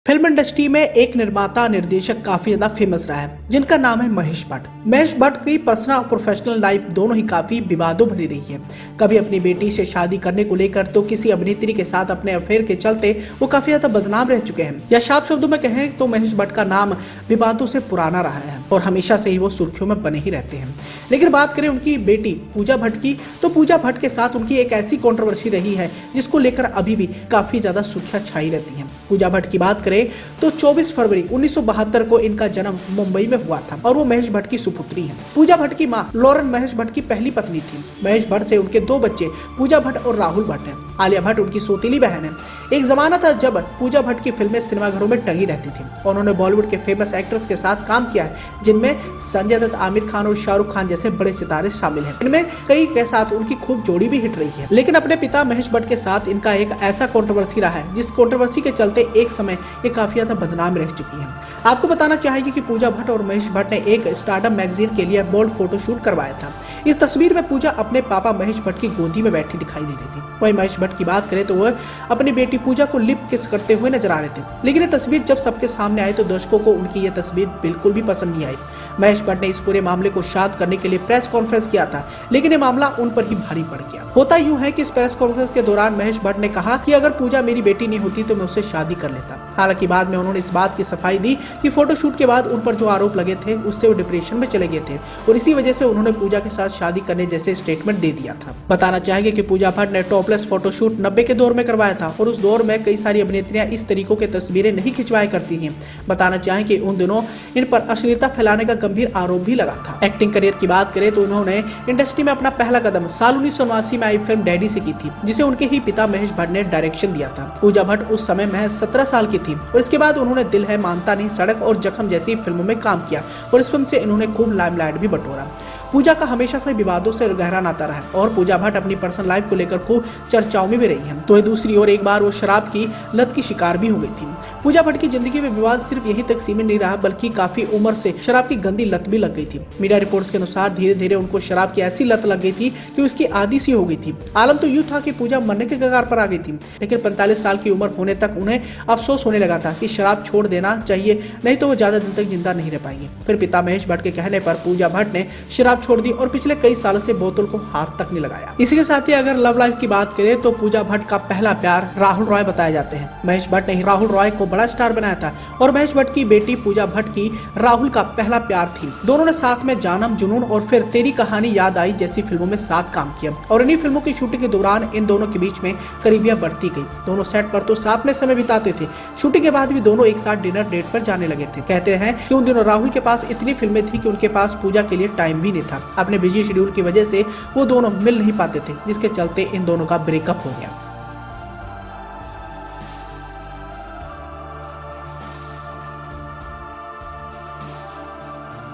Film industry में एक निर्माता निर्देशक काफी ज्यादा फेमस रहा है जिनका नाम है महेश भट्ट। महेश भट्ट की पर्सनल और प्रोफेशनल लाइफ दोनों ही काफी विवादों भरी रही है। कभी अपनी बेटी से शादी करने को लेकर तो किसी अभिनेत्री के साथ अपने अफेयर के चलते वो काफी ज्यादा बदनाम रह चुके हैं, या साफ शब्दों में कहें तो महेश भट्ट का नाम विवादों से पुराना रहा है और हमेशा से ही वो सुर्खियों में बने ही रहते हैं। लेकिन बात करें उनकी बेटी पूजा भट्ट की, तो पूजा भट्ट के साथ उनकी एक ऐसी कंट्रोवर्सी रही है जिसको लेकर अभी भी काफी ज्यादा सुर्खियां छाई रहती हैं। पूजा भट्ट की बात करें तो 24 फरवरी 1972 को इनका जन्म मुंबई में हुआ था और वो महेश भट्ट की सुपुत्री हैं। पूजा भट्ट की मां लॉरेन महेश भट्ट की पहली पत्नी थी। महेश भट्ट से उनके दो बच्चे पूजा भट्ट और राहुल भट्ट हैं। आलिया भट्ट उनकी सौतेली बहन है। एक जमाना था जब पूजा भट्ट की फिल्में सिनेमाघरों में टंगी रहती थी। उन्होंने बॉलीवुड के फेमस एक्टर्स के साथ काम किया है, जिनमें संजय दत्त, आमिर खान और शाहरुख खान जैसे बड़े सितारे शामिल हैं। इनमें कई के साथ उनकी खूब जोड़ी भी हिट रही है। लेकिन अपने पिता महेश भट्ट के साथ इनका एक ऐसा कंट्रोवर्सी रहा है जिस कंट्रोवर्सी के चलते एक समय ये काफी ज्यादा बदनाम रह चुकी है। आपको बताना चाहेगी कि पूजा भट्ट और महेश भट्ट ने एक स्टारडम मैगजीन के लिए बोल्ड फोटोशूट करवाया था। इस तस्वीर में पूजा अपने पापा महेश भट्ट की गोदी में बैठी दिखाई दे रही थी। वहीं महेश भट्ट की बात करें तो वह अपनी बेटी पूजा को लिप किस करते हुए नजर आ रहे थे। लेकिन ये तस्वीर जब सबके सामने आई तो दर्शकों को उनकी ये तस्वीर बिल्कुल भी पसंद नहीं आई। महेश भट्ट ने इस पूरे मामले को शांत करने के लिए प्रेस कॉन्फ्रेंस किया था, लेकिन ये मामला उन पर ही भारी पड़ गया। होता यूं है कि इस प्रेस कॉन्फ्रेंस के दौरान महेश भट्ट ने कहा कि अगर पूजा मेरी बेटी नहीं होती तो मैं उससे शादी कर लेता। हालांकि बाद में उन्होंने इस बात की सफाई दी कि फोटोशूट के बाद उन पर जो आरोप लगे थे उससे वो डिप्रेशन में चले गए थे और इसी वजह से उन्होंने पूजा के साथ शादी करने जैसे स्टेटमेंट दे दिया था। बताना चाहेंगे कि पूजा भट्ट ने टॉपलेस फोटोशूट 90 के दौर में करवाया था और उस दौर में कई सारी अभिनेत्रियां इस तरीकों की तस्वीरें नहीं खिंचवाया करती थी। बताना चाहें कि उन दिनों इन पर अश्लीलता फैलाने का गंभीर आरोप भी लगा था। एक्टिंग करियर की बात करें तो उन्होंने इंडस्ट्री में अपना पहला कदम साल 1989 में आई फिल्म डैडी से की थी, जिसे उनके ही पिता महेश भट्ट ने डायरेक्शन दिया था। पूजा भट्ट उस समय महज 17 साल की थी और इसके बाद उन्होंने दिल है मानता नहीं, सड़क और जख्म जैसी फिल्मों में काम किया और इस फिल्म से इन्होंने खूब लाइमलाइट भी बटोरा। पूजा का हमेशा से विवादों से गहरा नाता रहा और पूजा भट्ट अपनी पर्सनल लाइफ को लेकर खूब चर्चाओं में भी रही है। तो दूसरी ओर एक बार वो शराब की लत की शिकार भी हो गई थी। पूजा भट्ट की जिंदगी में विवाद सिर्फ यही तक सीमित नहीं रहा, बल्कि काफी उम्र से शराब की गंदी लत भी लग गई थी। मीडिया रिपोर्ट्स के अनुसार धीरे धीरे उनको शराब की ऐसी लत लग गई थी कि उसकी आदी सी हो गई थी। आलम तो यूं था कि पूजा मरने के कगार पर आ गई थी, लेकिन 45 साल की उम्र होने तक उन्हें अफसोस होने लगा था कि शराब छोड़ देना चाहिए, नहीं तो वो ज्यादा दिन तक जिंदा नहीं रह पाएंगे। फिर पिता महेश भट्ट के कहने पर पूजा भट्ट ने शराब छोड़ दी और पिछले कई सालों से बोतल को हाथ तक नहीं लगाया। इसी के साथ ही अगर लव लाइफ की बात करें तो पूजा भट्ट का पहला प्यार राहुल रॉय बताए जाते हैं। महेश भट्ट ने राहुल रॉय को बड़ा स्टार बनाया था और महेश भट्ट की बेटी पूजा भट्ट की राहुल का पहला प्यार थी। दोनों ने साथ में जानम, जुनून और फिर तेरी कहानी याद आई जैसी फिल्मों में साथ काम किया और इन्हीं फिल्मों की शूटिंग के दौरान इन दोनों के बीच में करीबियां बढ़ती गई। दोनों सेट पर तो साथ में समय बिताते थे। शूटिंग के बाद भी दोनों एक साथ डिनर डेट पर जाने लगे थे। कहते हैं कि उन दिनों राहुल के पास इतनी फिल्में थी कि उनके पास पूजा के लिए टाइम भी नहीं था। अपने बिजी शेड्यूल की वजह से वो दोनों मिल नहीं पाते थे, जिसके चलते इन दोनों का ब्रेकअप हो गया।